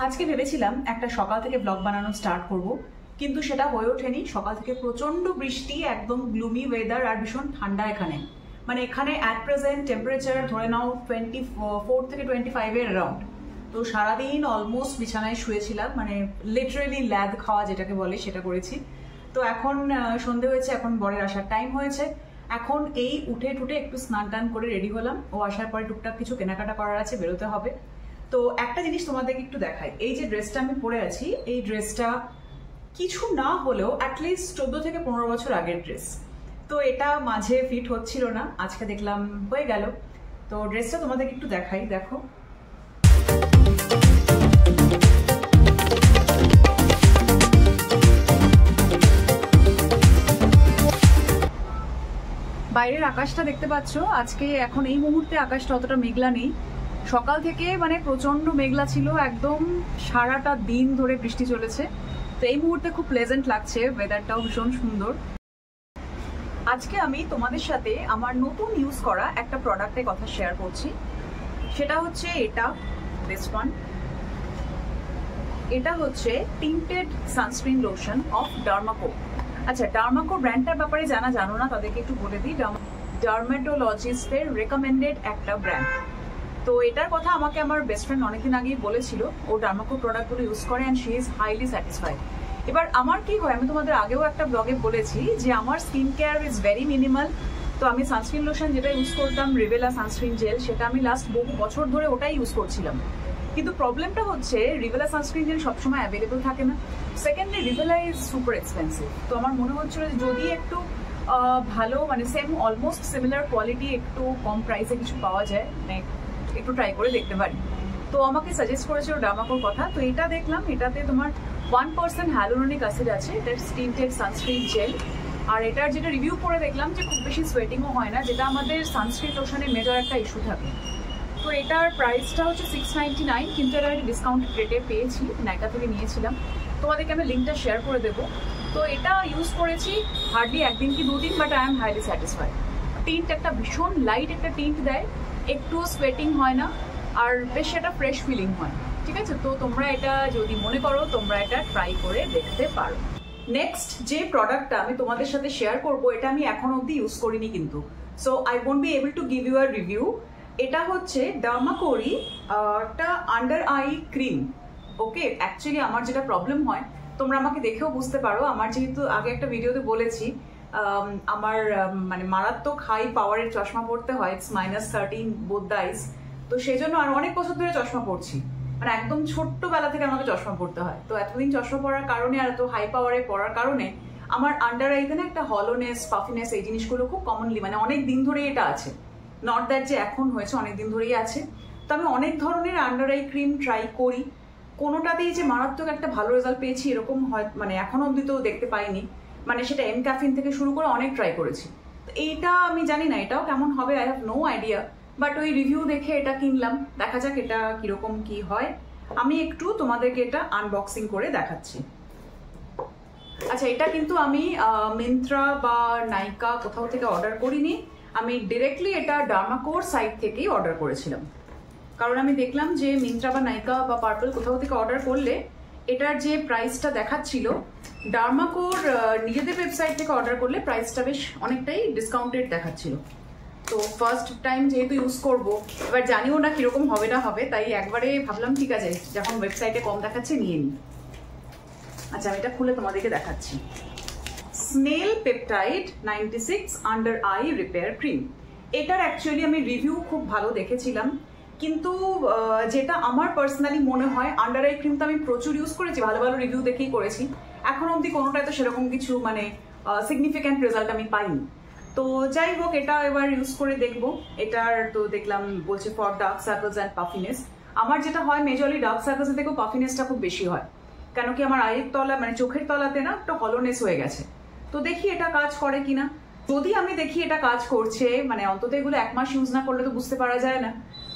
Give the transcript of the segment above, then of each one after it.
আজকে ভেবেছিলাম একটা সকাল থেকে ব্লগ বানানো স্টার্ট করব, কিন্তু সেটা হয়ে ওঠেনি। সকাল থেকে প্রচন্ড বৃষ্টি, একদম গ্লুমি ওয়েদার আর ভীষণ ঠান্ডা এখানে। মানে এখানে অ্যাট প্রেজেন্ট টেম্পারেচার ধরে নাও 24 থেকে 25-এর অ্যারাউন্ড। তো সারাদিন অলমোস্ট বিছানায় শুয়েছিলাম, মানে লিটারেলি ল্যাদ খাওয়া যেটাকে বলে সেটা করেছি। তো এখন সন্ধে হয়েছে, এখন বরের আসার টাইম হয়েছে। এখন এই উঠে টুটে একটু স্নান টান করে রেডি হলাম। ও আসার পরে টুকটাক কিছু কেনাকাটা করার আছে, বেরোতে হবে। তো একটা জিনিস তোমাদেরকে একটু দেখাই। এই যে ড্রেসটা আমি পরে আছি, এই ড্রেসটা কিছু না হলেও অ্যাটলিস্ট 14 থেকে 15 বছর আগের ড্রেস। তো এটা মাঝে ফিট হচ্ছিল না, আজকে দেখলাম হয়ে গেল। তো ড্রেসটা তোমাদেরকে একটু দেখাই, দেখো। বাইরের আকাশটা দেখতে পাচ্ছ। আজকে এখন এই মুহূর্তে আকাশটা অতটা মেঘলা নেই। সকাল থেকে মানে প্রচন্ড মেঘলা ছিল, একদম সারাটা দিন ধরে বৃষ্টি চলেছে। তো এই মুহূর্তে খুব প্লেজেন্ট লাগছে, ওয়েদারটাও ভীষণ সুন্দর। আজকে আমি তোমাদের সাথে আমার নতুন ইউজ করা একটা প্রোডাক্টের কথা শেয়ার করছি। সেটা হচ্ছে এটা, দিস ওয়ান। এটা হচ্ছে tinted sunscreen lotion of Derma Co. আচ্ছা, ডার্মাকো ব্র্যান্ডটার ব্যাপারে যারা জানো না তাদেরকে একটু বলে দিই। ডার্মাটোলজিস্টের রেকমেন্ডেড একটা ব্র্যান্ড। তো এটার কথা আমাকে আমার বেস্ট ফ্রেন্ড অনেকদিন আগেই বলেছিল। ও ডার্মাকো প্রোডাক্টগুলো ইউজ করে and she is highly satisfied. এবার আমার কি হয়, আমি তোমাদের আগেও একটা ব্লগে বলেছি যে আমার skin care is very minimal. তো আমি সানস্ক্রিন লোশন যেটা ইউজ করতাম, রিভেলা সানস্ক্রিন জেল, সেটা আমি লাস্ট বহু বছর ধরে ওটাই ইউজ করছিলাম। কিন্তু প্রবলেমটা হচ্ছে রিভেলা সানস্ক্রিন জেল সবসময় অ্যাভেলেবল থাকে না। সেকেন্ডলি, রিভেলা ইজ সুপার এক্সপেন্সিভ। তো আমার মনে হচ্ছিল যদি একটু ভালো, মানে সেম অলমোস্ট সিমিলার কোয়ালিটি, একটু কম প্রাইসে কিছু পাওয়া যায়, মানে একটু ট্রাই করে দেখতে পারি। তো আমাকে সাজেস্ট করেছিল ডার্মাকোর কথা। তো এটা দেখলাম, এটাতে তোমার 1% হ্যালুরনিক অ্যাসিড আছে। এটা টিন্টেড সানস্ক্রিন জেল। আর এটার যেটা রিভিউ করে দেখলাম যে খুব বেশি সোয়েটিংও হয় না, যেটা আমাদের সানস্ক্রিন লোশনের মেজর একটা ইস্যু থাকে। তো এটার প্রাইসটা হচ্ছে 699, কিন্তু এটা একটা ডিসকাউন্ট রেটে পেয়েছি, নাইকা থেকে নিয়েছিলাম। তোমাদেরকে আমি লিঙ্কটা শেয়ার করে দেবো। তো এটা ইউজ করেছি হার্ডলি একদিন কি দুদিন, but I am highly satisfied. Tint একটা ভীষণ লাইট একটা টিন্ট দেয়, একটুও সোয়েটিং হয় না, আর বেশ একটা ফ্রেশ ফিলিং হয়। ঠিক আছে, তো তোমরা এটা যদি মনে করো, তোমরা এটা ট্রাই করে দেখতে পারো। নেক্সট যে প্রোডাক্টটা আমি তোমাদের সাথে শেয়ার করব, এটা আমি এখন অবধি ইউজ করিনি কিন্তু, so I won't be able to give you a review. এটা হচ্ছে ডার্মাকোরি একটা under eye cream. Okay, actually আমার যেটা প্রবলেম হয়, তোমরা আমাকে দেখেও বুঝতে পারো, আমার যেহেতু আগে একটা ভিডিওতে বলেছি আমার মানে মারাত্মক হাই পাওয়ারের চশমা পড়তে হয়, ইটস -13 বোথ দ্য আইস। তো সেই জন্য আর অনেক বছর ধরে চশমা পড়ছি, মানে একদম ছোট্টবেলা থেকে আমাকে চশমা পড়তে হয়। তো এতদিন চশমা পড়ার কারণে আর এত হাই পাওয়ারে পড়ার কারণে আমার আন্ডার আইতে না একটা হলোনেস, পাফিনেস, এই জিনিসগুলো খুব কমনলি, মানে অনেক দিন ধরেই এটা আছে। নট দ্যাট যে এখন হয়েছে, অনেক দিন ধরেই আছে। তো আমি অনেক ধরনের আন্ডার আই ক্রিম ট্রাই করি, কোনোটাতেই যে মারাত্মক একটা ভালো রেজাল্ট পেয়েছি এরকম হয় মানে এখন অবধি তো দেখতে পাইনি। মানে সেটা এনক্যাফিন থেকে শুরু করে অনেক ট্রাই করেছি। তো এইটা আমি জানি না এটাও কেমন হবে, I have no idea. But ওই রিভিউ দেখে এটা কিনলাম, দেখা যাক এটা কিরকম কি হয়। আমি একটু তোমাদেরকে এটা আনবক্সিং করে দেখাচ্ছি। আচ্ছা, এটা কিন্তু আমি মিন্ত্রা বা নাইকা কোথাও থেকে অর্ডার করিনি, আমি ডিরেক্টলি এটা ডার্মাকোর সাইট থেকেই অর্ডার করেছিলাম। কারণ আমি দেখলাম যে মিন্ত্রা বা নাইকা বা পার্পল কোথাও থেকে অর্ডার করলে এটার যে প্রাইসটা দেখাচ্ছিল, ডার্মাকোর নিজেদের ওয়েবসাইট থেকে অর্ডার করলে প্রাইসটা বেশ অনেকটাই ডিসকাউন্টেড দেখাচ্ছিল। তো ফার্স্ট টাইম যেহেতু ইউজ করবো, এবার জানিও না কিরকম হবে না হবে, তাই একবারে ভাবলাম ঠিক আছে, যখন ওয়েবসাইটে কম দেখাচ্ছে নিয়ে নিই। আচ্ছা, আমি এটা খুলে তোমাদেরকে দেখাচ্ছি। Snail peptide 96 under eye repair cream. এটার অ্যাকচুয়ালি আমি রিভিউ খুব ভালো দেখেছিলাম, কিন্তু যেটা আমার পার্সোনালি মনে হয়, আন্ডার আই ক্রিম তো আমি প্রচুর ইউজ করেছি, ভালো ভালো রিভিউ দেখেই করেছি, এখন অবধি কোনোটাই তো সেরকম কিছু মানে সিগনিফিক্যান্ট রেজাল্ট আমি পাইনি। তো যাই হোক, এটা এবার ইউজ করে দেখবো। এটার তো দেখলাম বলছে for dark circles and puffiness. আমার যেটা হয় মেজরলি ডার্ক সার্কেলস থেকেও পাফিনেসটা খুব বেশি হয়, কেন কি আমার আয়ের তলা মানে চোখের তলাতে না একটা হলোনেস হয়ে গেছে। তো দেখি এটা কাজ করে কিনা। যদি আমি দেখি এটা কাজ করছে, মানে অন্তত এগুলো 1 মাস ইউজ না করলে তো বুঝতে পারা যায় না।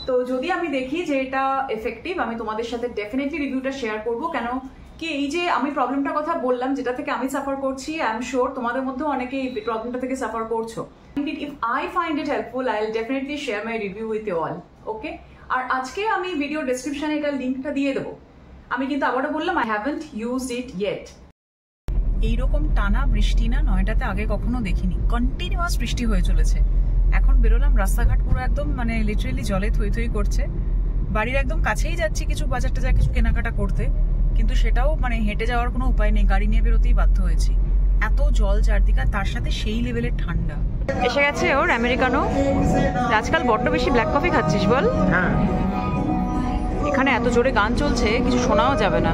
তো যদি আমি দেখি যে এটা এফেক্টিভ, আমি তোমাদের সাথে ডেফিনেটলি রিভিউটা শেয়ার করবো। কেন কি এই যে আমি প্রবলেমটার কথা বললাম, যেটা থেকে আমি সাফার করছি, আই এম শিওর তোমাদের মধ্যেও অনেকে এই প্রবলেমটা থেকে সাফার করছো। If I find it helpful, I will definitely share my review with you all. Okay, আর আজকে আমি ভিডিও ডেসক্রিপশনে এটা লিঙ্কটা দিয়ে দেবো। আমি কিন্তু আবারও বললাম I haven't used it yet. এইরকম টানা বৃষ্টি না নয়ডাতে আগে কখনো দেখিনি, কন্টিনিউয়াস বৃষ্টি হয়ে চলেছে। এখন বেরোলাম, রাস্তাঘাট পুরো একদম মানে লিটারেলি জলে থই থই করছে। বাড়ির একদম কাছেই যাচ্ছি কিছু বাজার টাজার কিছু কেনাকাটা করতে, কিন্তু সেটাও মানে হেঁটে যাওয়ার কোনো উপায় নেই, গাড়ি নিয়ে বেরোতেই বাধ্য হয়েছি। এত জল চারদিকে, তার সাথে সেই লেভেলের ঠান্ডা। এসে গেছে ওর আমেরিকানো। আজকাল বড্ড বেশি ব্ল্যাক কফি খাচ্ছিস বল? হ্যাঁ, এখানে এত জোরে গান চলছে কিছু শোনাও যাবে না।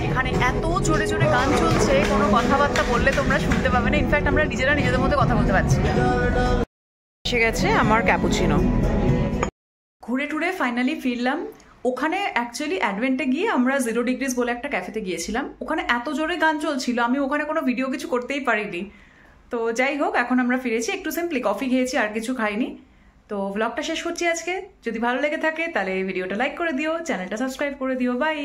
এখানে এত জোরে জোরে গান চলছে, কোনো কথাবার্তা বললে তোমরা শুনতে পাবে না। ইনফ্যাক্ট আমরা নিজেরা নিজেদের মধ্যে কথা বলতে পারছি না। এসে গেছে আমার ক্যাপুচিনো। ঘুরে টুরে ফাইনালি ফিরলাম। ওখানে অ্যাকচুয়ালি অ্যাডভেন্টে গিয়ে আমরা 0 ডিগ্রিজ বলে একটা ক্যাফেতে গিয়েছিলাম। ওখানে এত জোরে গান চলছিল, আমি ওখানে কোনো ভিডিও কিছু করতেই পারিনি। তো যাই হোক, এখন আমরা ফিরেছি, একটু সিম্পলি কফি খেয়েছি, আর কিছু খাইনি। তো ব্লগটা শেষ করছি আজকে। যদি ভালো লেগে থাকে তাহলে ভিডিওটা লাইক করে দিও, চ্যানেলটা সাবস্ক্রাইব করে দিও। বাই।